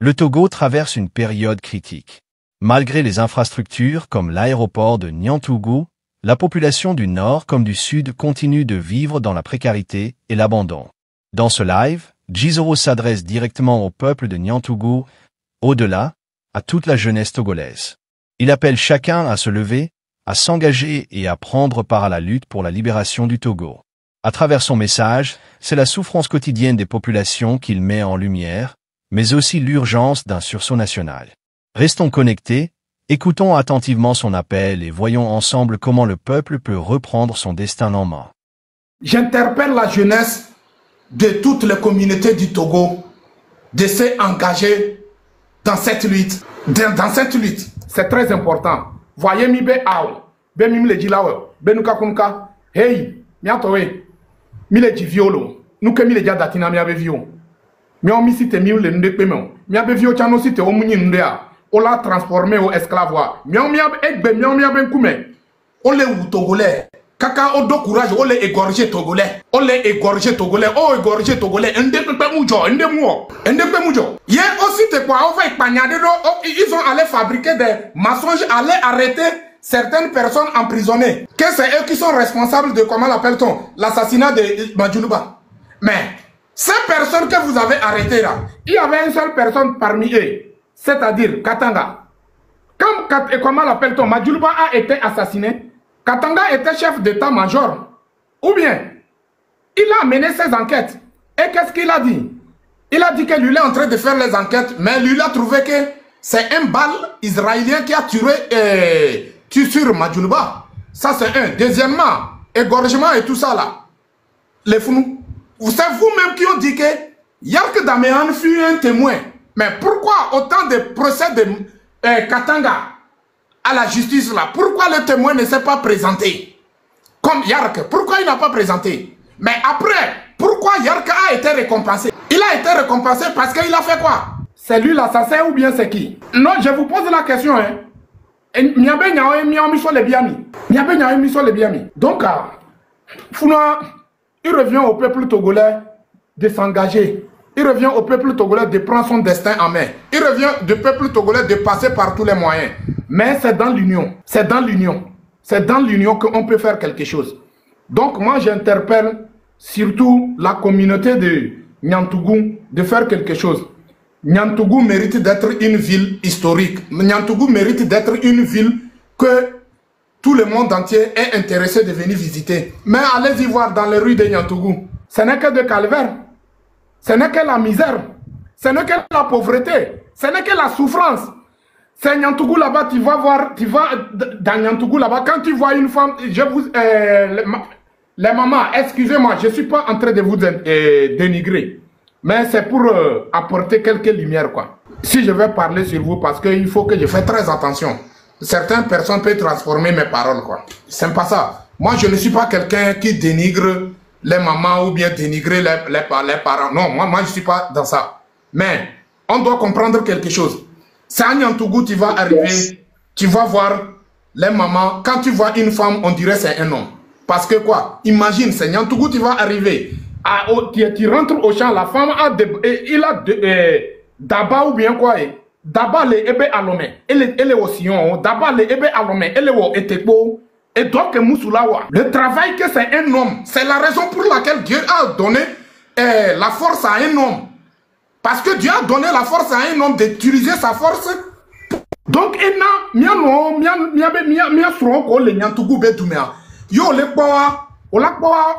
Le Togo traverse une période critique. Malgré les infrastructures comme l'aéroport de Niantougou, la population du Nord comme du Sud continue de vivre dans la précarité et l'abandon. Dans ce live, Jizoro s'adresse directement au peuple de Niantougou, au-delà, à toute la jeunesse togolaise. Il appelle chacun à se lever, à s'engager et à prendre part à la lutte pour la libération du Togo. À travers son message, c'est la souffrance quotidienne des populations qu'il met en lumière, mais aussi l'urgence d'un sursaut national. Restons connectés, écoutons attentivement son appel et voyons ensemble comment le peuple peut reprendre son destin en main. J'interpelle la jeunesse de toutes les communautés du Togo de s'engager dans cette lutte. C'est très important. Voyez mi be aw, be mi le jilawe, be nuka kunka, hey, mi atowe, mi le jiviolo, nuke mi le jadatina mi abe vio. Mi on mi site mi le nde peme, mi abe vio chano site o munyi ndea, o la transformé au esclavois. Mi on mi abe egbe, mi on mi abe nkume. On le ou togolais. Kaka o do courage, on les égorger togolais. On les égorger togolais. Oh égorger togolais. Ende mujo. Hier aussi te quoi, on va épargner. Ils ont allé fabriquer des mensonges, aller arrêter certaines personnes emprisonnées. Que c'est eux qui sont responsables de, comment l'appelle-t-on, l'assassinat de Madjoulouba. Mais ces personnes que vous avez arrêtées là, il y avait une seule personne parmi eux, c'est-à-dire Katanga. Comment l'appelle-t-on, Madjoulouba a été assassiné. Katanga était chef d'état-major. Ou bien, il a mené ses enquêtes. Et qu'est-ce qu'il a dit? Il a dit que lui est en train de faire les enquêtes, mais lui a trouvé que c'est un bal israélien qui a tué sur Madjoulouba. Ça c'est un. Deuxièmement, égorgement et tout ça là. Les fous. C'est vous-même qui ont dit que Yark Daméan fut un témoin. Mais pourquoi autant de procès de Katanga à la justice là, pourquoi le témoin ne s'est pas présenté? Comme Yark, pourquoi il n'a pas présenté? Mais après, pourquoi Yark a été récompensé? Il a été récompensé parce qu'il a fait quoi? C'est lui l'assassin ou bien c'est qui? Non, je vous pose la question. Donc, Founoua, il revient au peuple togolais de s'engager. Il revient au peuple togolais de prendre son destin en main. Il revient du peuple togolais de passer par tous les moyens. Mais c'est dans l'union. C'est dans l'union. C'est dans l'union qu'on peut faire quelque chose. Donc moi j'interpelle surtout la communauté de Niantougou de faire quelque chose. Niantougou mérite d'être une ville historique. Niantougou mérite d'être une ville que tout le monde entier est intéressé de venir visiter. Mais allez-y voir dans les rues de Niantougou. Ce n'est que de calvaire. Ce n'est que la misère, ce n'est que la pauvreté, ce n'est que la souffrance. C'est Niantougou là-bas, tu vas voir, tu vas dans Niantougou là-bas, quand tu vois une femme, les mamans, excusez-moi, je ne suis pas en train de vous dénigrer, mais c'est pour apporter quelques lumières, quoi. Si je vais parler sur vous, parce qu'il faut que je fasse très attention. Certaines personnes peuvent transformer mes paroles, quoi. C'est pas ça. Moi, je ne suis pas quelqu'un qui dénigre les mamans ou bien dénigrer les parents. Non, moi je ne suis pas dans ça. Mais on doit comprendre quelque chose. C'est à Niantougou, tu vas arriver, tu vas voir les mamans. Quand tu vois une femme, on dirait c'est un homme. Parce que quoi? Imagine, c'est Niantougou, tu vas arriver. Tu rentres au champ, la femme a il a d'aba ou bien quoi? D'aba le ebe alome. Elle est au sillon. D'aba le ebe alome. Elle est au etepo. Et donc, le travail que c'est un homme, c'est la raison pour laquelle Dieu a donné la force à un homme. Parce que Dieu a donné la force à un homme d'utiliser sa force. Donc,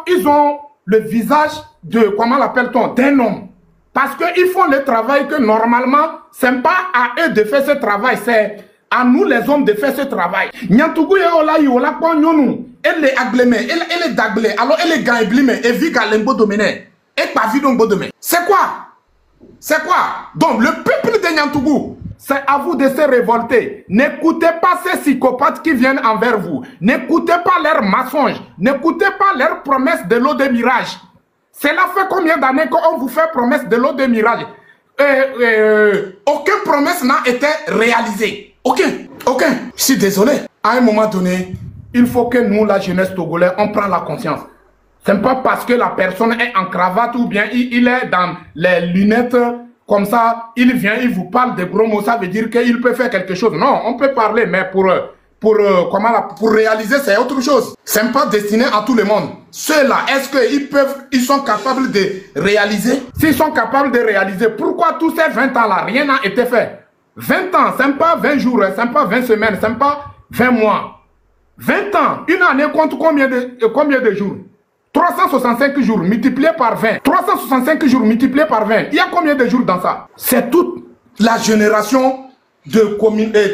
ils ont le visage de, comment l'appelle-t-on, d'un homme. Parce qu'ils font le travail que normalement, ce n'est pas à eux de faire ce travail, c'est à nous les hommes de faire ce travail. Niantougou est là, il est pas nous. Elle est agblé, elle est daglé. Alors elle est gagnée, et viga lembo dominé. Et pas vidon dominé. C'est quoi? C'est quoi? Donc le peuple de Niantougou, c'est à vous de se révolter. N'écoutez pas ces psychopathes qui viennent envers vous. N'écoutez pas leurs mensonges. N'écoutez pas leurs promesses de l'eau de mirage. Cela fait combien d'années qu'on vous fait promesse de l'eau de mirage? Aucune promesse n'a été réalisée. Aucun. Je suis désolé. À un moment donné, il faut que nous, la jeunesse togolaise, on prend la conscience. Ce n'est pas parce que la personne est en cravate ou bien il est dans les lunettes comme ça, il vient, il vous parle de gros mots, ça veut dire qu'il peut faire quelque chose. Non, on peut parler, mais pour réaliser, c'est autre chose. C'est pas destiné à tout le monde. Ceux-là, est-ce qu'ils sont capables de réaliser? S'ils sont capables de réaliser, pourquoi tous ces 20 ans-là, rien n'a été fait? 20 ans, c'est pas 20 jours, c'est pas 20 semaines, c'est pas 20 mois. 20 ans, une année compte combien de jours? 365 jours multipliés par 20. 365 jours multipliés par 20. Il y a combien de jours dans ça? C'est toute la génération de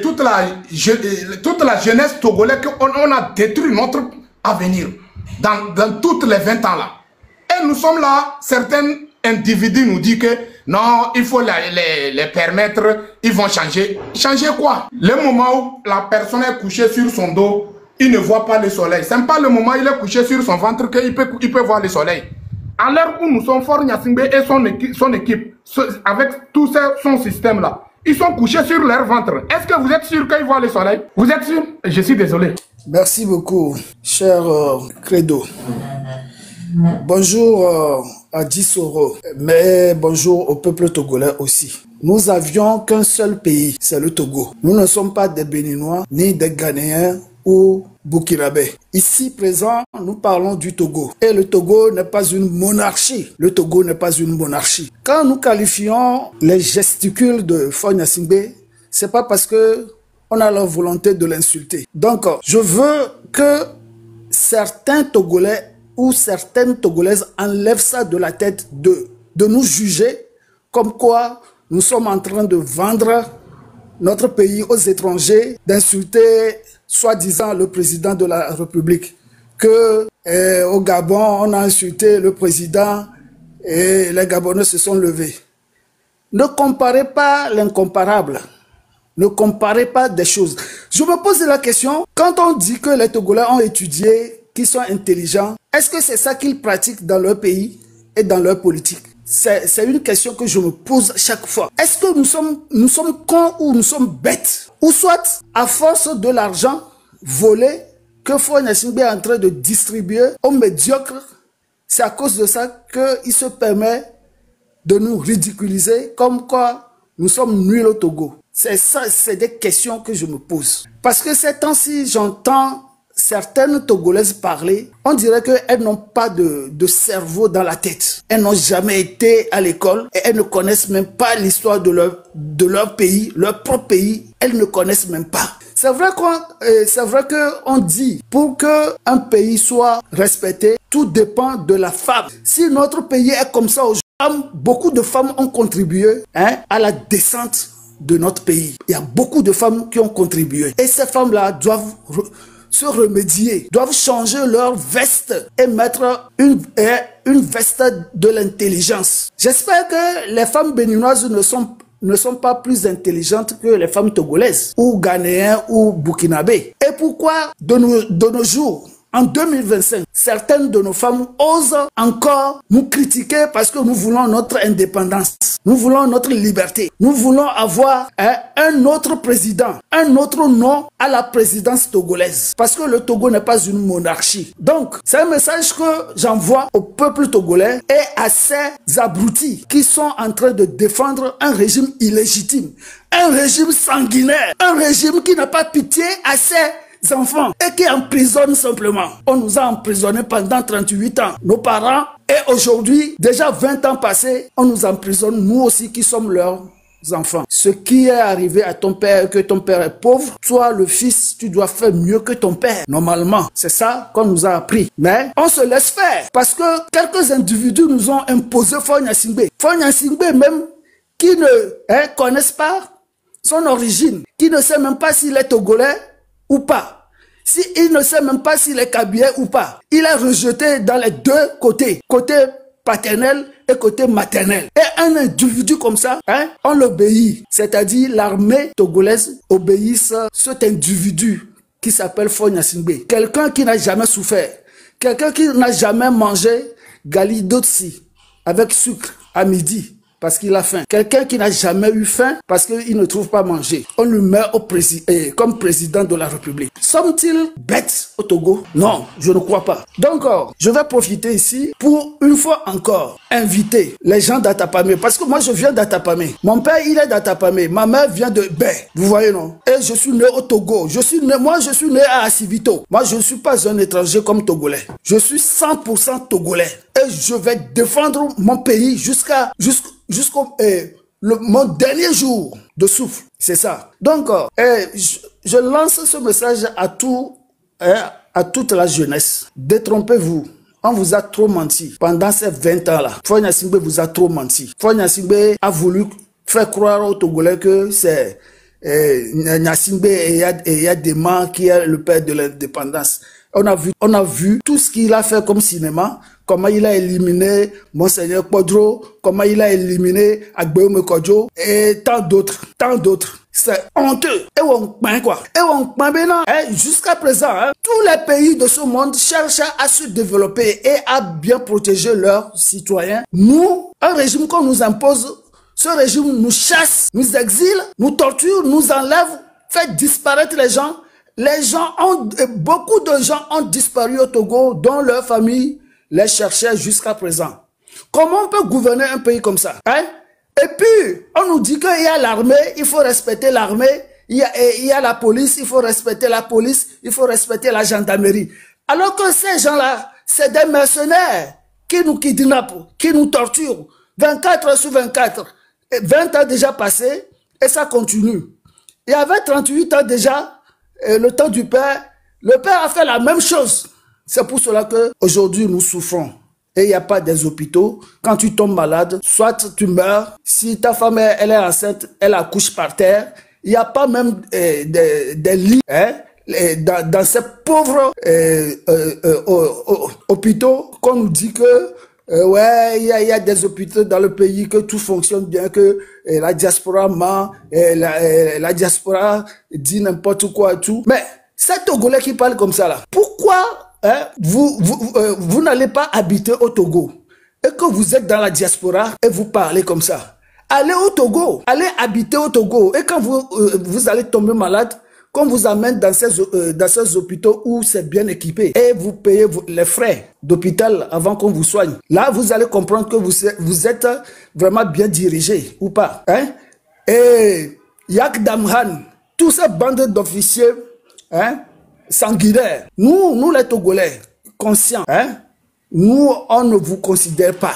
toute la jeunesse togolaise qu'on a détruit notre avenir dans toutes les 20 ans là. Et nous sommes là, certains individus nous disent que non, il faut les permettre, ils vont changer. Changer quoi? Le moment où la personne est couchée sur son dos, il ne voit pas le soleil. Ce n'est pas le moment où il est couché sur son ventre qu'il peut voir le soleil. À l'heure où nous sommes Faure Gnassingbé et son équipe, avec tout son système là, ils sont couchés sur leur ventre. Est-ce que vous êtes sûr qu'ils voient le soleil? Vous êtes sûr? Je suis désolé. Merci beaucoup, cher Credo. Bonjour à Dissoro, mais bonjour au peuple togolais aussi. Nous avions qu'un seul pays, c'est le Togo. Nous ne sommes pas des Béninois, ni des Ghanéens ou Burkinabé. Ici présent, nous parlons du Togo. Et le Togo n'est pas une monarchie. Le Togo n'est pas une monarchie. Quand nous qualifions les gesticules de Faure Gnassingbé, c'est pas parce que on a la volonté de l'insulter. Donc, je veux que certains Togolais ou certaines Togolaises enlèvent ça de la tête de nous juger comme quoi nous sommes en train de vendre notre pays aux étrangers, d'insulter soi-disant le président de la République, que au Gabon, on a insulté le président et les Gabonais se sont levés. Ne comparez pas l'incomparable. Ne comparez pas des choses. Je me pose la question, quand on dit que les Togolais ont étudié, qu'ils sont intelligents, est-ce que c'est ça qu'ils pratiquent dans leur pays et dans leur politique? C'est une question que je me pose chaque fois. Est-ce que nous sommes cons ou nous sommes bêtes? Ou soit, à force de l'argent volé que Faure Gnassingbé est en train de distribuer aux médiocres, c'est à cause de ça qu'il se permet de nous ridiculiser comme quoi nous sommes nuls au Togo. C'est ça, c'est des questions que je me pose. Parce que ces temps-ci, j'entends certaines Togolaises parler, on dirait qu'elles n'ont pas de cerveau dans la tête. Elles n'ont jamais été à l'école et elles ne connaissent même pas l'histoire de leur pays, leur propre pays. Elles ne connaissent même pas. C'est vrai qu'on dit, pour qu'un pays soit respecté, tout dépend de la femme. Si notre pays est comme ça aujourd'hui, beaucoup de femmes ont contribué à la descente de notre pays. Il y a beaucoup de femmes qui ont contribué. Et ces femmes-là doivent se remédier, doivent changer leur veste et mettre une veste de l'intelligence. J'espère que les femmes béninoises ne sont pas plus intelligentes que les femmes togolaises ou ghanéennes ou burkinabés. Et pourquoi de nos jours, en 2025, certaines de nos femmes osent encore nous critiquer parce que nous voulons notre indépendance. Nous voulons notre liberté. Nous voulons avoir un autre président, un autre nom à la présidence togolaise. Parce que le Togo n'est pas une monarchie. Donc, c'est un message que j'envoie au peuple togolais et à ces abrutis qui sont en train de défendre un régime illégitime, un régime sanguinaire, un régime qui n'a pas pitié à ses enfants et qui emprisonne simplement. On nous a emprisonnés pendant 38 ans. Nos parents, et aujourd'hui, déjà 20 ans passés, on nous emprisonne, nous aussi qui sommes leurs enfants. Ce qui est arrivé à ton père, que ton père est pauvre, toi le fils, tu dois faire mieux que ton père. Normalement, c'est ça qu'on nous a appris. Mais on se laisse faire parce que quelques individus nous ont imposé Faure Gnassingbé. Faure Gnassingbé même, qui ne connaissent pas son origine, qui ne sait même pas s'il est togolais ou pas. Il ne sait même pas s'il est kabyle ou pas. Il est rejeté dans les deux côtés. Côté paternel et côté maternel. Et un individu comme ça, on l'obéit. C'est-à-dire l'armée togolaise obéit cet individu qui s'appelle Faure Gnassingbé. Quelqu'un qui n'a jamais souffert. Quelqu'un qui n'a jamais mangé gali dotsi avec sucre à midi. parce qu'il a faim. Quelqu'un qui n'a jamais eu faim parce qu'il ne trouve pas manger. On lui met comme président de la République. Sont-ils bêtes au Togo? Non, je ne crois pas. Donc, je vais profiter ici pour une fois encore inviter les gens d'Atapamé. Parce que moi, je viens d'Atapamé. Mon père, il est d'Atapamé. Ma mère vient de Bé. Vous voyez, non? Et je suis né au Togo. Moi, je suis né à Assivito. Moi, je ne suis pas un étranger comme Togolais. Je suis 100% Togolais. Et je vais défendre mon pays jusqu'au mon dernier jour de souffle. C'est ça. Donc, je lance ce message à toute la jeunesse. Détrompez-vous. On vous a trop menti pendant ces 20 ans-là. Faure Gnassingbé vous a trop menti. Faure Gnassingbé a voulu faire croire aux Togolais que c'est Gnassingbé et Yadema qui est le père de l'indépendance. On a vu tout ce qu'il a fait comme cinéma, comment il a éliminé Monseigneur Podro, comment il a éliminé Agbeome Kodjo et tant d'autres. C'est honteux. Et on peint quoi. Et on peint maintenant. Jusqu'à présent, tous les pays de ce monde cherchent à se développer et à bien protéger leurs citoyens. Nous, un régime qu'on nous impose, ce régime nous chasse, nous exile, nous torture, nous enlève, fait disparaître les gens. Beaucoup de gens ont disparu au Togo, dont leur famille les cherchait jusqu'à présent. Comment on peut gouverner un pays comme ça? Et puis, on nous dit qu'il y a l'armée, il faut respecter l'armée. Il y a la police, il faut respecter la police. Il faut respecter la gendarmerie. Alors que ces gens-là, c'est des mercenaires qui nous kidnappent, qui nous torturent. 24 heures sur 24. 20 ans déjà passés et ça continue. Il y avait 38 ans déjà. Le temps du père, le père a fait la même chose. C'est pour cela que aujourd'hui nous souffrons. Et il n'y a pas des hôpitaux. Quand tu tombes malade, soit tu meurs. Si ta femme elle est enceinte, elle accouche par terre. Il n'y a pas même des lits dans ces pauvres hôpitaux qu'on nous dit que ouais, il y a des hôpitaux dans le pays, que tout fonctionne bien, que la diaspora ment, la diaspora dit n'importe quoi et tout. Mais c'est Togolais qui parle comme ça là. Pourquoi vous n'allez pas habiter au Togo et que vous êtes dans la diaspora et vous parlez comme ça? Allez au Togo, allez habiter au Togo et quand vous allez tomber malade, qu'on vous amène dans ces hôpitaux où c'est bien équipé et vous payez les frais d'hôpital avant qu'on vous soigne. Là, vous allez comprendre que vous êtes vraiment bien dirigé ou pas. Et Yak Damhan, tous ces bandes d'officiers sanguinaires, nous les Togolais, conscients, nous, on ne vous considère pas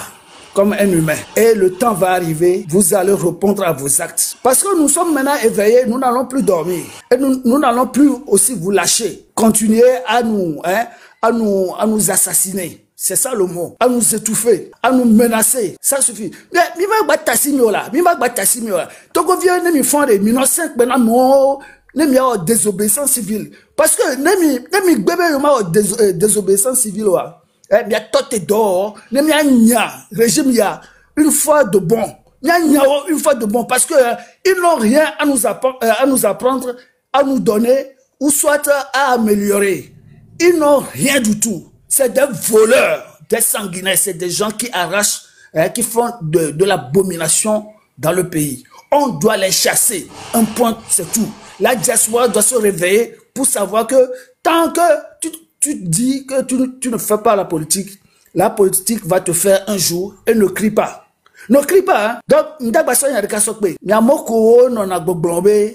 comme un humain. Et le temps va arriver, vous allez répondre à vos actes. Parce que nous sommes maintenant éveillés, nous n'allons plus dormir. Et nous n'allons plus aussi vous lâcher. Continuer à nous assassiner. C'est ça le mot. À nous étouffer, à nous menacer. Ça suffit. Mais, Togo vient de me faire des 1905 maintenant, désobéissance civile. Parce que, désobéissance civile, il y a tout dehors, il y a régime, il y a une fois de bon. Il y a une fois de bon parce que ils n'ont rien à nous apprendre, à nous donner ou soit à améliorer. Ils n'ont rien du tout. C'est des voleurs, des sanguinaires, c'est des gens qui arrachent, qui font de l'abomination dans le pays. On doit les chasser. Un point, c'est tout. La diaspora doit se réveiller pour savoir que tant que tu dis que tu ne fais pas la politique va te faire un jour et ne crie pas. Ne crie pas, hein. Donc, m'dabaso y a reka sokpe. Miamoko non a gbogbombe,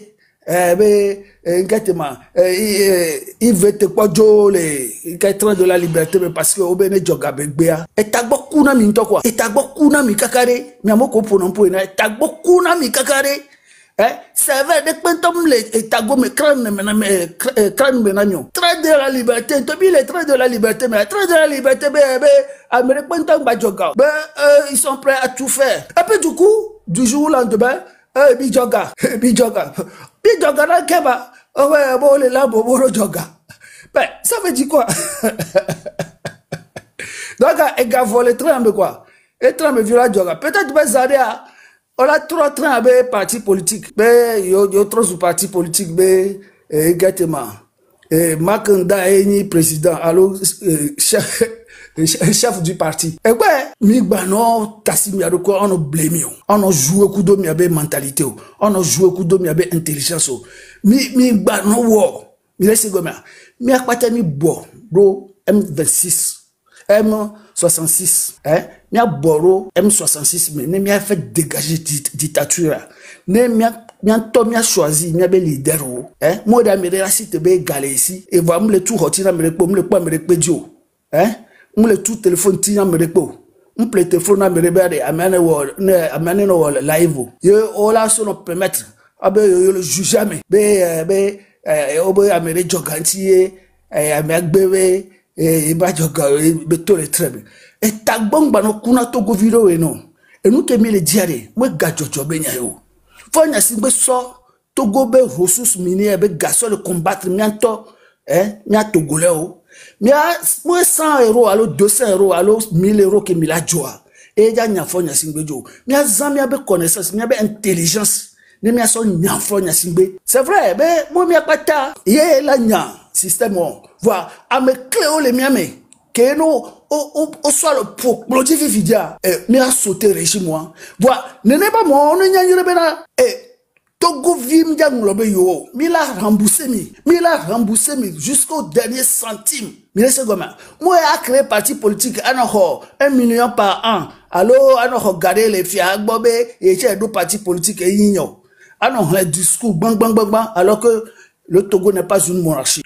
il veut te quoi les train de la liberté, mais parce que obene joga begbea. Et tagbo kuna mi nto quoi. Et tagbo kuna mi kakare. Miamoko ponompo ina. Tagbo kuna mi kakare. C'est vrai, dès que les tagos me crâne menagnon. Train de la liberté, tobi les trains de la liberté, mais train de la liberté, ils sont prêts à tout faire. Et puis du coup, du jour au lendemain, bijoga, là, keba, ouais, bon, les là, bon, joga. Ben, ça veut dire quoi? Donc, il a volé train, mais quoi? Et train, mais viola joga. Peut-être, ben, Zaria, on a trois trains avec parti politique. Mais il y a trois partis politiques. Mais exactement. Makanda est ni président. Alors chef du parti. Et ouais, mi bano kasi mi adoko on blame on a joué kudo mi abe mentalité on a joué kudo mi abe intelligence mi bano wo mi laisse goma mi akpata mi bo bro M26 M66 mi aboro M66 mais ne mi a fait dégager dictature ne mi a choisi mi abe leader moi d'amere la site be galé ici et va me le tout retirer me le pas me le pedio le tout téléphone tina me repo le téléphone na me rebere amane no live yo ola so no permettre abe yo le juge jamais be obo amere joganti amagbewe ba joga be to le trebe et tagbon ba no kuna to go video no e nu ke mi le diare mo gajojo be nya yo fo nya singbe so to go be ressources minières be gaso le combattre mianto nya togolais o Mia 100 euros, alors 200 euros, alors 1000 euros que mila joa. Et ya nyafo nyasingbe jo. Mia zami abe connaissance, mia be intelligence. Ne mia so nyafo nyasingbe. C'est vrai, mais moi mia pata. Ye la nya système on. Voilà, a me cléo le mia me. Que no o soit le produit vidia. Mia sauter régime moi. Voilà, ne n'est pas moi, on nya yrebena. Togo vim dianglobe yo, mila remboursé mi jusqu'au dernier centime. Mila se goma. Moi a créé parti politique anoho 1 million par an. Alors anoho garder les fias bobé et j'ai deux partis politiques et yinyo. Anoho le discours bang alors que le Togo n'est pas une monarchie.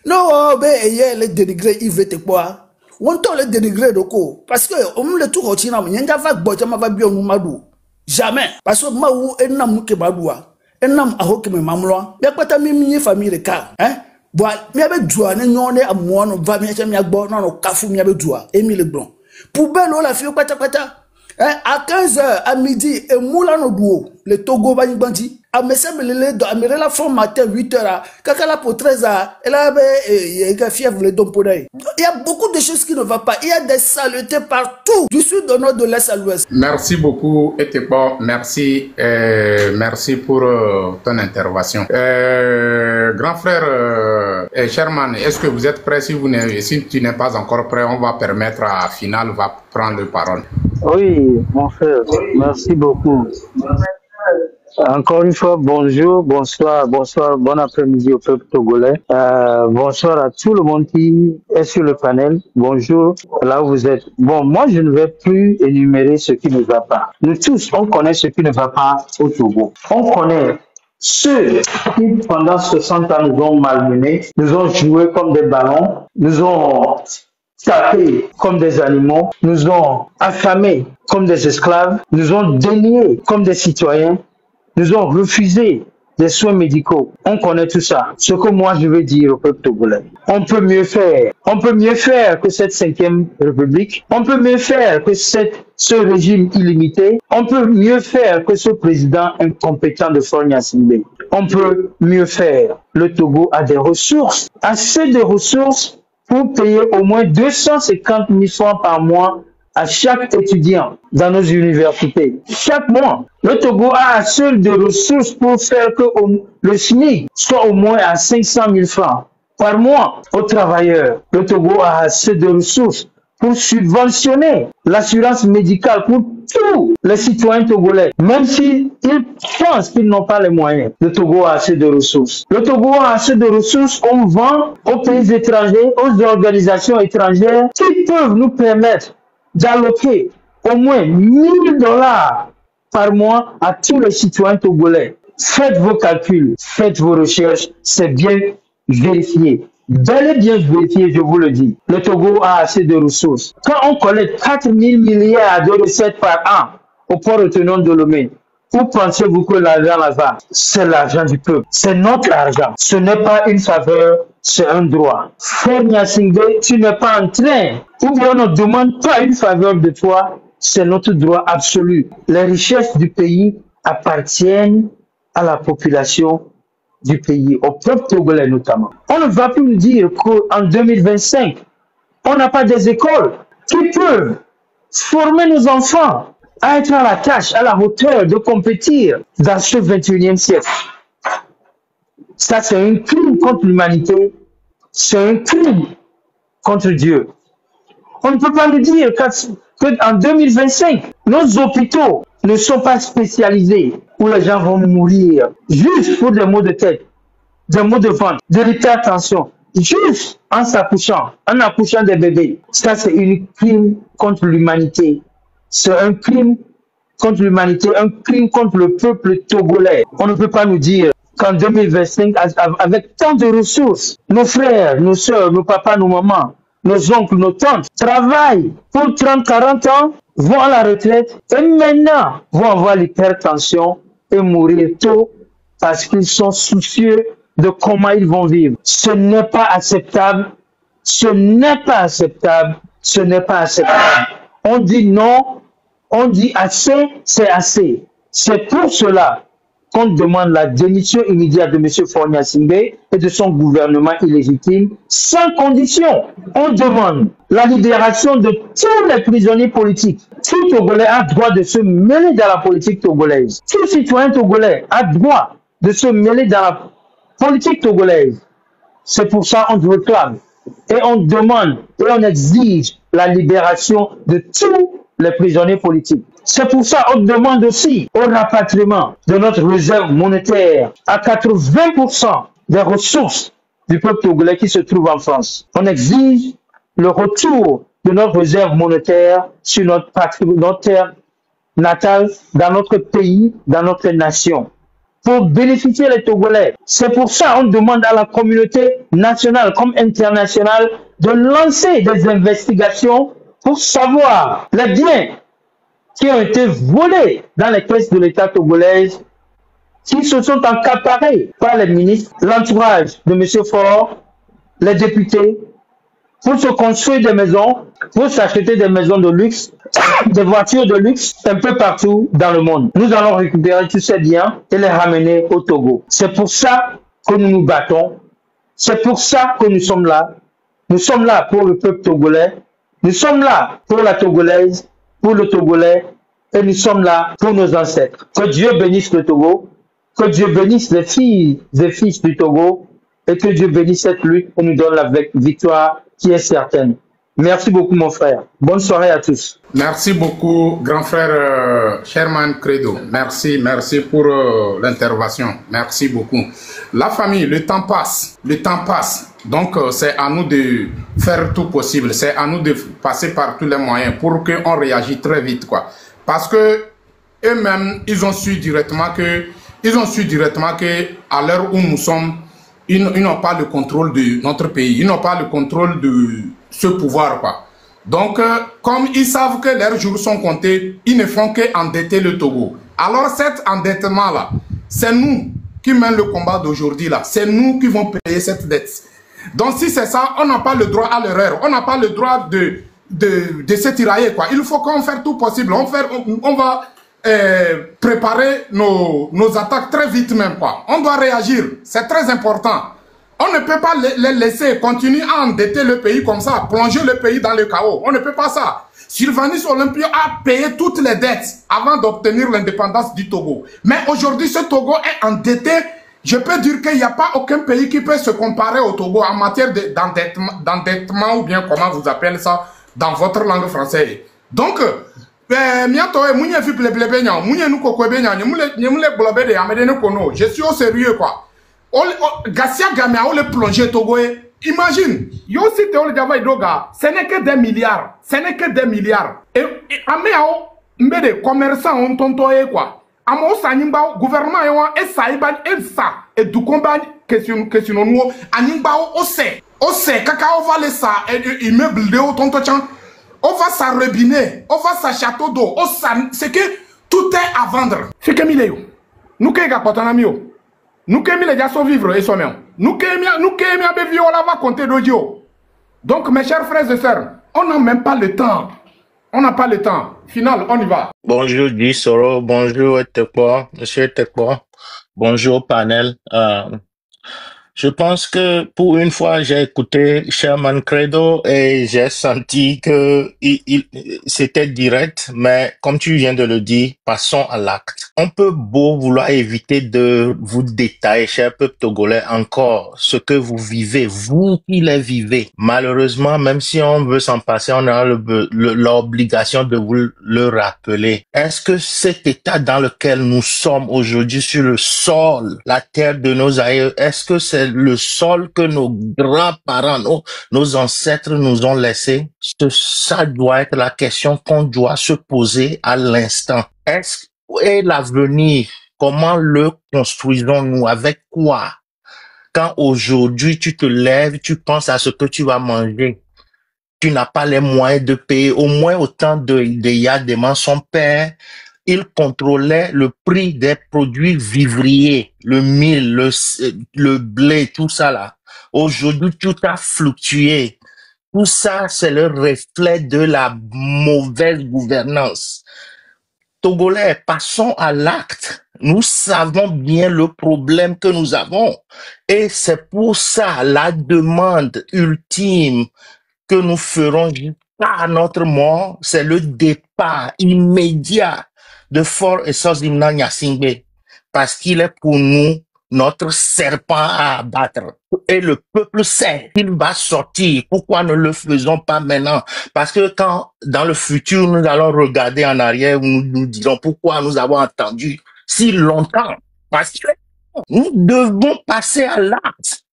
Non, ben les dénigrés il veut te quoi? On t'en les dénigrés de quoi? Parce que on me le tout retient. Nyanga va botter ma va bien madou. Jamais. Parce que maou enam ke badua. Enam ahoke me mamloa. Ya kwata mi famille ka. Boa, mi abe dua ne nyone amono va mi acha mi agbo no kafu mi abe dua. Emi le blanc. Poubelle la fille kwata. À 15h à midi et moula no duo. Le Togo va bandi. A mesem le do amere la fond matin 8h. Kakala pour 13h. Elle a fièvre le don pour elle. Il y a beaucoup de choses qui ne vont pas. Il y a des saletés partout. Du sud au nord, de l'est à l'ouest. Merci beaucoup, Etepo. Merci. Merci pour ton intervention. Grand frère Sherman, est-ce que vous êtes prêt? Si tu n'es pas encore prêt, on va permettre à Final va prendre la parole. Oui, mon frère. Merci beaucoup. Encore une fois, bonjour, bonsoir, bon après-midi au peuple togolais. Bonsoir à tout le monde qui est sur le panel. Bonjour, là où vous êtes. Bon, moi, je ne vais plus énumérer ce qui ne va pas. Nous tous, on connaît ce qui ne va pas au Togo. On connaît ceux qui, pendant 60 ans, nous ont malmenés, nous ont joué comme des ballons, nous ont tapés comme des animaux, nous ont affamés comme des esclaves, nous ont déniés comme des citoyens, nous ont refusé des soins médicaux. On connaît tout ça. Ce que moi je veux dire au peuple togolais. On peut mieux faire. On peut mieux faire que cette 5e République. On peut mieux faire que ce régime illimité. On peut mieux faire que ce président incompétent de Faure Gnassingbé. On peut mieux faire. Le Togo a des ressources. Assez de ressources pour payer au moins 250 000 francs par mois à chaque étudiant dans nos universités. Chaque mois, le Togo a assez de ressources pour faire que le SMIC soit au moins à 500 000 francs par mois aux travailleurs. Le Togo a assez de ressources pour subventionner l'assurance médicale pour tous les citoyens togolais, même s'ils pensent qu'ils n'ont pas les moyens. Le Togo a assez de ressources. Le Togo a assez de ressources qu'on vend aux pays étrangers, aux organisations étrangères qui peuvent nous permettre d'alloquer au moins 1000 $ par mois à tous les citoyens togolais. Faites vos calculs, faites vos recherches, c'est bien vérifié. Bel et bien vérifié, je vous le dis. Le Togo a assez de ressources. Quand on collecte 4 000 milliards de recettes par an au port autonome de Lomé, où pensez-vous que l'argent là-bas? C'est l'argent du peuple. C'est notre argent. Ce n'est pas une faveur, c'est un droit. Faure Gnassingbé, tu n'es pas en train, ou bien on ne demande pas une faveur de toi, c'est notre droit absolu. Les richesses du pays appartiennent à la population du pays, au peuple togolais notamment. On ne va plus nous dire qu'en 2025, on n'a pas des écoles qui peuvent former nos enfants à être à la tâche, à la hauteur de compétir dans ce 21e siècle. Ça, c'est un crime contre l'humanité. C'est un crime contre Dieu. On ne peut pas nous dire qu'en 2025, nos hôpitaux ne sont pas spécialisés où les gens vont mourir juste pour des maux de tête, des maux de ventre, de l'hypertension, juste en s'accouchant, en accouchant des bébés. Ça, c'est un crime contre l'humanité. C'est un crime contre l'humanité, un crime contre le peuple togolais. On ne peut pas nous dire qu'en 2025, avec tant de ressources, nos frères, nos soeurs, nos papas, nos mamans, nos oncles, nos tantes travaillent pour 30, 40 ans, vont à la retraite et maintenant vont avoir l'hypertension et mourir tôt parce qu'ils sont soucieux de comment ils vont vivre. Ce n'est pas acceptable. Ce n'est pas acceptable. Ce n'est pas acceptable. On dit non, on dit assez, c'est assez. C'est pour cela qu'on demande la démission immédiate de M. Fornia Simbe et de son gouvernement illégitime, sans condition. On demande la libération de tous les prisonniers politiques. Tout Togolais a droit de se mêler dans la politique togolaise. Tout citoyen togolais a droit de se mêler dans la politique togolaise. C'est pour ça qu'on réclame et on demande et on exige la libération de tous les prisonniers politiques. C'est pour ça qu'on demande aussi au rapatriement de notre réserve monétaire à 80% des ressources du peuple togolais qui se trouve en France. On exige le retour de notre réserve monétaire sur notre terre natale, dans notre pays, dans notre nation, pour bénéficier les Togolais. C'est pour ça qu'on demande à la communauté nationale comme internationale de lancer des investigations pour savoir les biens qui ont été volés dans les caisses de l'État togolaise, qui se sont accaparés par les ministres, l'entourage de M. Faure, les députés, pour se construire des maisons, pour s'acheter des maisons de luxe, des voitures de luxe un peu partout dans le monde. Nous allons récupérer tous ces biens et les ramener au Togo. C'est pour ça que nous nous battons. C'est pour ça que nous sommes là. Nous sommes là pour le peuple togolais. Nous sommes là pour la Togolaise, pour le Togolais, et nous sommes là pour nos ancêtres. Que Dieu bénisse le Togo, que Dieu bénisse les filles et fils du Togo, et que Dieu bénisse cette lutte et nous donne la victoire qui est certaine. Merci beaucoup, mon frère. Bonne soirée à tous. Merci beaucoup, grand frère Sherman Credo. Merci pour l'intervention. Merci beaucoup. La famille, le temps passe. Le temps passe. Donc, c'est à nous de faire tout possible. C'est à nous de passer par tous les moyens pour qu'on réagisse très vite, quoi. Parce que eux-mêmes, ils ont su directement que à l'heure où nous sommes, ils n'ont pas le contrôle de notre pays. Ils n'ont pas le contrôle de ce pouvoir, quoi. Donc, comme ils savent que leurs jours sont comptés, ils ne font qu'endetter le Togo. Alors, cet endettement-là, c'est nous qui menons le combat d'aujourd'hui, là. C'est nous qui vont payer cette dette. Donc, si c'est ça, on n'a pas le droit à l'erreur. On n'a pas le droit de se tirailler, quoi. Il faut qu'on fasse tout possible. On va préparer nos attaques très vite même, quoi. On doit réagir. C'est très important. On ne peut pas les laisser continuer à endetter le pays comme ça, plonger le pays dans le chaos. On ne peut pas ça. Sylvanus Olympio a payé toutes les dettes avant d'obtenir l'indépendance du Togo. Mais aujourd'hui, ce Togo est endetté. Je peux dire qu'il n'y a pas aucun pays qui peut se comparer au Togo en matière d'endettement ou bien comment vous appelez ça dans votre langue française. Donc, je suis au sérieux, quoi. Gassia Gamia, on le plongé Togo. Imagine, yo si te Java Idoga, ce n'est que des milliards. Ce n'est que des milliards. Et améao, mbede commerçants ont tontoé quoi. Amo sanimba gouvernement yoa et saïban et ça et du combat question nous animbao ose kakao va les ça et immeuble de tontochan. On va sa robinet, on va sa château d'eau, c'est que tout est à vendre. C'est que mileyo. Nous que gapotanamio. Nous qui les gens vivre et sommes. Nous qui va compter d'audio. Donc mes chers frères et sœurs, on n'a même pas le temps. On n'a pas le temps. Final, on y va. Bonjour Guy Soro, bonjour Tekpo, monsieur Tekpo, bonjour panel. Je pense que pour une fois, j'ai écouté Sherman Credo et j'ai senti que c'était direct, mais comme tu viens de le dire, passons à l'acte. On peut beau vouloir éviter de vous détailler, cher peuple togolais, encore ce que vous vivez, vous qui les vivez. Malheureusement, même si on veut s'en passer, on a l'obligation de vous le rappeler. Est-ce que cet état dans lequel nous sommes aujourd'hui sur le sol, la terre de nos aïeux, est-ce que c'est le sol que nos grands-parents, nos ancêtres nous ont laissé? Ça doit être la question qu'on doit se poser à l'instant. Et l'avenir, comment le construisons-nous? Avec quoi? Quand aujourd'hui tu te lèves, tu penses à ce que tu vas manger, tu n'as pas les moyens de payer au moins autant de Yadema. Son père, il contrôlait le prix des produits vivriers, le mil, le blé, tout ça là. Aujourd'hui, tout a fluctué. Tout ça, c'est le reflet de la mauvaise gouvernance. Togolais, passons à l'acte. Nous savons bien le problème que nous avons. Et c'est pour ça la demande ultime que nous ferons jusqu'à notre mort, c'est le départ immédiat de Faure et Sozimna Nyasingbe. Parce qu'il est pour nous notre serpent à abattre. Et le peuple sait qu'il va sortir. Pourquoi ne le faisons pas maintenant? Parce que quand, dans le futur, nous allons regarder en arrière, nous nous dirons pourquoi nous avons attendu si longtemps. Parce que nous devons passer à l'acte.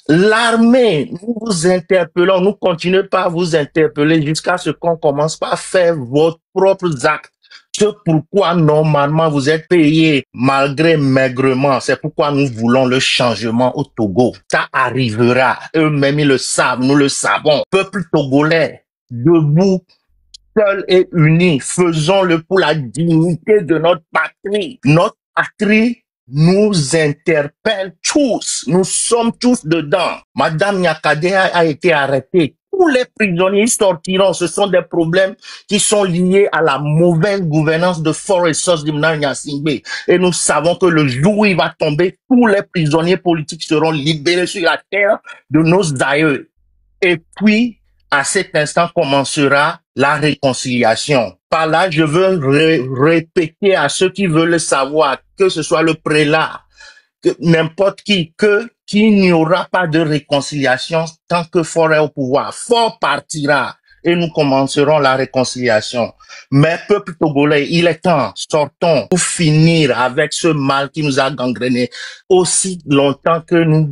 L'armée, nous vous interpellons, nous continuons pas à vous interpeller jusqu'à ce qu'on commence par faire vos propres actes. C'est pourquoi normalement vous êtes payés malgré maigrement. C'est pourquoi nous voulons le changement au Togo. Ça arrivera. Eux-mêmes ils le savent, nous le savons. Peuple togolais, debout, seul et uni, faisons-le pour la dignité de notre patrie. Notre patrie nous interpelle tous. Nous sommes tous dedans. Madame Nyakade a été arrêtée. Tous les prisonniers sortiront. Ce sont des problèmes qui sont liés à la mauvaise gouvernance de Faure et Sozimna Nyasingbe. Et nous savons que le jour où il va tomber, tous les prisonniers politiques seront libérés sur la terre de nos aïeux. Et puis, à cet instant commencera la réconciliation. Par là, je veux répéter à ceux qui veulent le savoir, que ce soit le prélat, que n'importe qui, qu'il n'y aura pas de réconciliation tant que Faure est au pouvoir. Faure partira et nous commencerons la réconciliation. Mais peuple togolais, il est temps, sortons pour finir avec ce mal qui nous a gangréné aussi longtemps que nous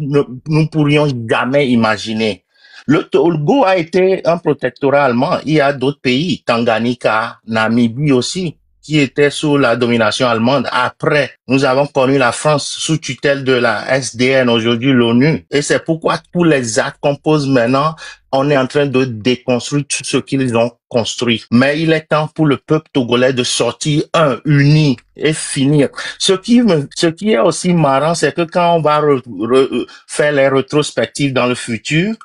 ne pourrions jamais imaginer. Le Togo a été un protectorat allemand. Il y a d'autres pays, Tanganyika, Namibie aussi, qui étaient sous la domination allemande. Après, nous avons connu la France sous tutelle de la SDN, aujourd'hui l'ONU. Et c'est pourquoi tous les actes qu'on pose maintenant, on est en train de déconstruire tout ce qu'ils ont construit. Mais il est temps pour le peuple togolais de sortir uni et finir. Ce qui est aussi marrant, c'est que quand on va faire les rétrospectives dans le futur,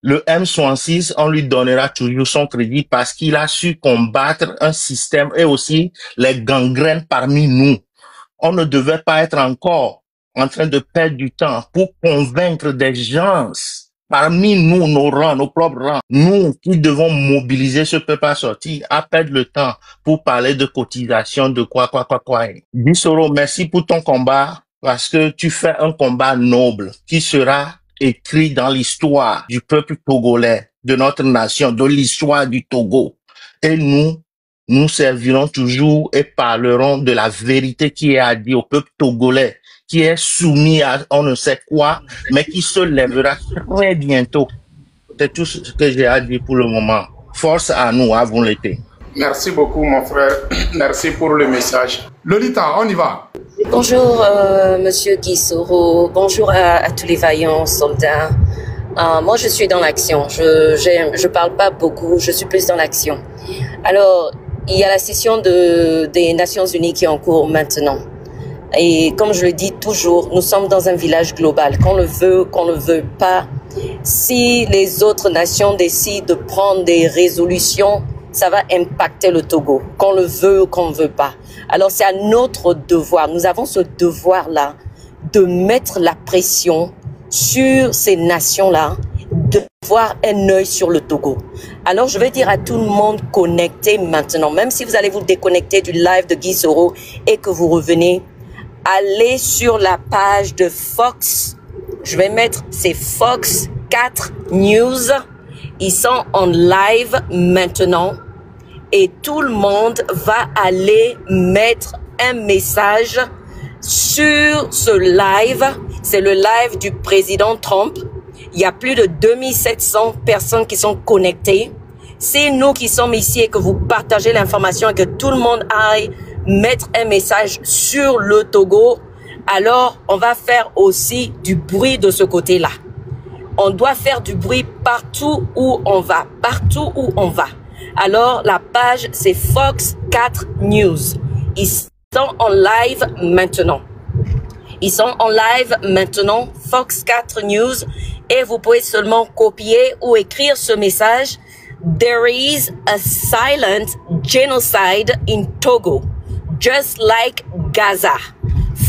le M66, on lui donnera toujours son crédit parce qu'il a su combattre un système et aussi les gangrènes parmi nous. On ne devait pas être encore en train de perdre du temps pour convaincre des gens parmi nous, nos rangs, nos propres rangs, nous qui devons mobiliser ce peuple à sortir, à perdre le temps pour parler de cotisation, de quoi. Bissoro, merci pour ton combat parce que tu fais un combat noble qui sera écrit dans l'histoire du peuple togolais, de notre nation, de l'histoire du Togo. Et nous servirons toujours et parlerons de la vérité qui est à dire au peuple togolais, qui est soumis à on ne sait quoi, mais qui se lèvera très bientôt. C'est tout ce que j'ai à dire pour le moment. Force à nous, avons l'été. Merci beaucoup, mon frère. Merci pour le message. Lolita, on y va. Bonjour, Monsieur Guissoro. Bonjour à tous les vaillants soldats. Moi, je suis dans l'action. Je parle pas beaucoup. Je suis plus dans l'action. Alors, il y a la session des Nations Unies qui est en cours maintenant. Et comme je le dis toujours, nous sommes dans un village global. Qu'on le veut, qu'on ne le veut pas. Si les autres nations décident de prendre des résolutions, ça va impacter le Togo, qu'on le veut ou qu'on ne veut pas. Alors c'est à notre devoir, nous avons ce devoir-là de mettre la pression sur ces nations-là, de avoir un œil sur le Togo. Alors, je vais dire à tout le monde connecté maintenant, même si vous allez vous déconnecter du live de Guy Soro et que vous revenez, allez sur la page de Fox. Je vais mettre, c'est Fox 4 News. Ils sont en live maintenant et tout le monde va aller mettre un message sur ce live. C'est le live du président Trump. Il y a plus de 2700 personnes qui sont connectées. C'est nous qui sommes ici et que vous partagez l'information et que tout le monde aille mettre un message sur le Togo. Alors, on va faire aussi du bruit de ce côté-là. On doit faire du bruit partout où on va. Partout où on va. Alors, la page, c'est Fox 4 News. Ils sont en live maintenant. Ils sont en live maintenant, Fox 4 News, et vous pouvez seulement copier ou écrire ce message. There is a silent genocide in Togo, just like Gaza.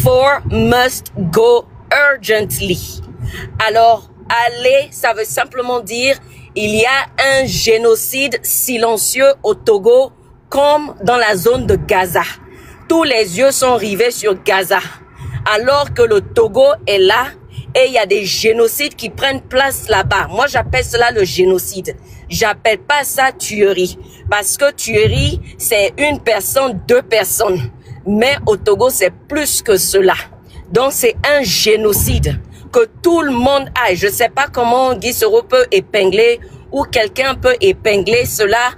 4 must go urgently. Alors, allez, ça veut simplement dire il y a un génocide silencieux au Togo, comme dans la zone de Gaza. Tous les yeux sont rivés sur Gaza. Alors que le Togo est là et il y a des génocides qui prennent place là-bas. Moi, j'appelle cela le génocide. J'appelle pas ça tuerie. Parce que tuerie, c'est une personne, 2 personnes. Mais au Togo, c'est plus que cela. Donc, c'est un génocide. Que tout le monde aille. Je sais pas comment Guy Soro peut épingler ou quelqu'un peut épingler cela.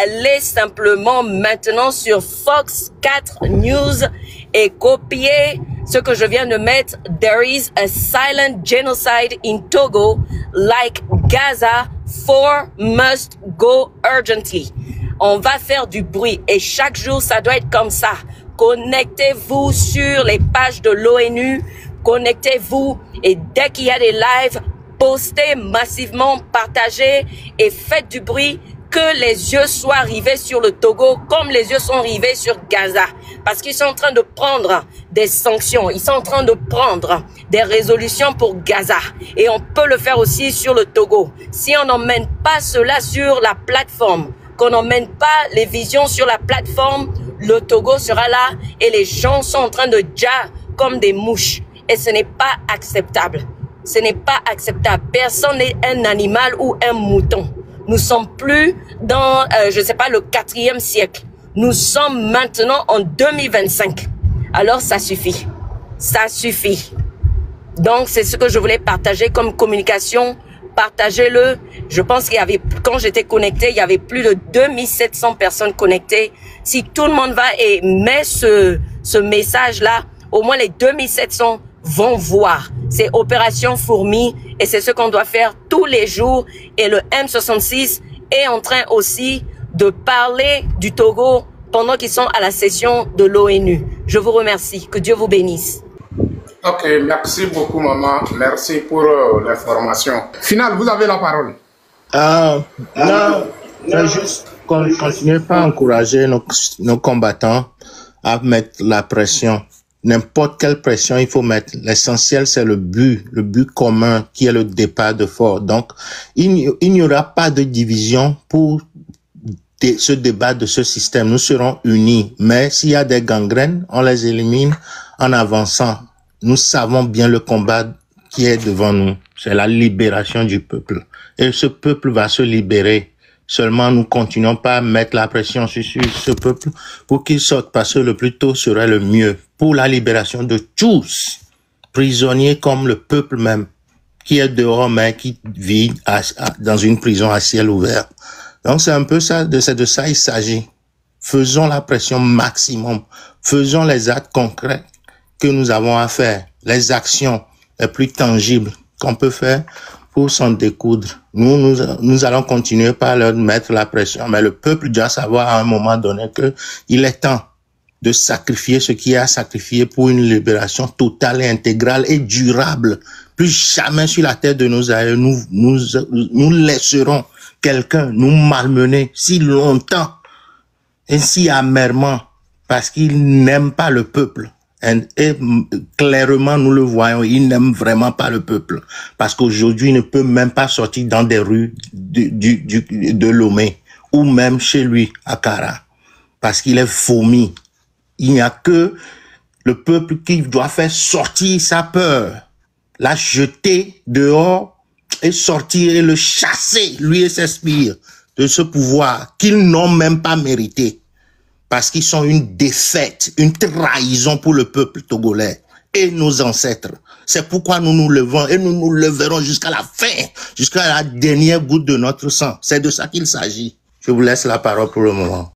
Allez simplement maintenant sur Fox 4 News et copier ce que je viens de mettre. There is a silent genocide in Togo, like Gaza. 4 must go urgently. On va faire du bruit et chaque jour, ça doit être comme ça. Connectez-vous sur les pages de l'ONU. Connectez-vous et dès qu'il y a des lives, postez massivement, partagez et faites du bruit. Que les yeux soient rivés sur le Togo comme les yeux sont rivés sur Gaza. Parce qu'ils sont en train de prendre des sanctions. Ils sont en train de prendre des résolutions pour Gaza. Et on peut le faire aussi sur le Togo. Si on n'emmène pas cela sur la plateforme, qu'on n'emmène pas les visions sur la plateforme, le Togo sera là et les gens sont en train de dire comme des mouches. Et ce n'est pas acceptable. Ce n'est pas acceptable. Personne n'est un animal ou un mouton. Nous sommes plus dans, je sais pas, le 4e siècle. Nous sommes maintenant en 2025. Alors, ça suffit. Ça suffit. Donc, c'est ce que je voulais partager comme communication. Partagez-le. Je pense qu'il y avait, quand j'étais connecté, il y avait plus de 2700 personnes connectées. Si tout le monde va et met ce message-là, au moins les 2700 vont voir. C'est Opération Fourmi et c'est ce qu'on doit faire tous les jours. Et le M66 est en train aussi de parler du Togo pendant qu'ils sont à la session de l'ONU. Je vous remercie. Que Dieu vous bénisse. Ok, merci beaucoup, maman. Merci pour l'information. Final, vous avez la parole. Non, juste continuez pas à encourager nos combattants à mettre la pression. N'importe quelle pression il faut mettre. L'essentiel, c'est le but commun qui est le départ de fort. Donc, il n'y aura pas de division pour se débattre de ce système. Nous serons unis. Mais s'il y a des gangrènes, on les élimine en avançant. Nous savons bien le combat qui est devant nous. C'est la libération du peuple. Et ce peuple va se libérer. Seulement, nous continuons pas à mettre la pression sur ce peuple pour qu'il sorte, parce que le plus tôt serait le mieux pour la libération de tous, prisonniers comme le peuple même, qui est dehors, mais qui vit dans une prison à ciel ouvert. Donc, c'est un peu ça, c'est de ça il s'agit. Faisons la pression maximum. Faisons les actes concrets que nous avons à faire, les actions les plus tangibles qu'on peut faire pour s'en découdre. Nous allons continuer par leur mettre la pression, mais le peuple doit savoir à un moment donné que il est temps de sacrifier ce qui est à sacrifier pour une libération totale et intégrale et durable. Plus jamais sur la terre de nos aïeux, nous laisserons quelqu'un nous malmener si longtemps et si amèrement parce qu'il n'aime pas le peuple. Et clairement, nous le voyons, il n'aime vraiment pas le peuple. Parce qu'aujourd'hui, il ne peut même pas sortir dans des rues de Lomé ou même chez lui, à Kara. Parce qu'il est vomi. Il n'y a que le peuple qui doit faire sortir sa peur, la jeter dehors et sortir et le chasser, lui et ses sbires, de ce pouvoir qu'ils n'ont même pas mérité. Parce qu'ils sont une défaite, une trahison pour le peuple togolais et nos ancêtres. C'est pourquoi nous nous levons et nous nous leverons jusqu'à la fin, jusqu'à la dernière goutte de notre sang. C'est de ça qu'il s'agit. Je vous laisse la parole pour le moment.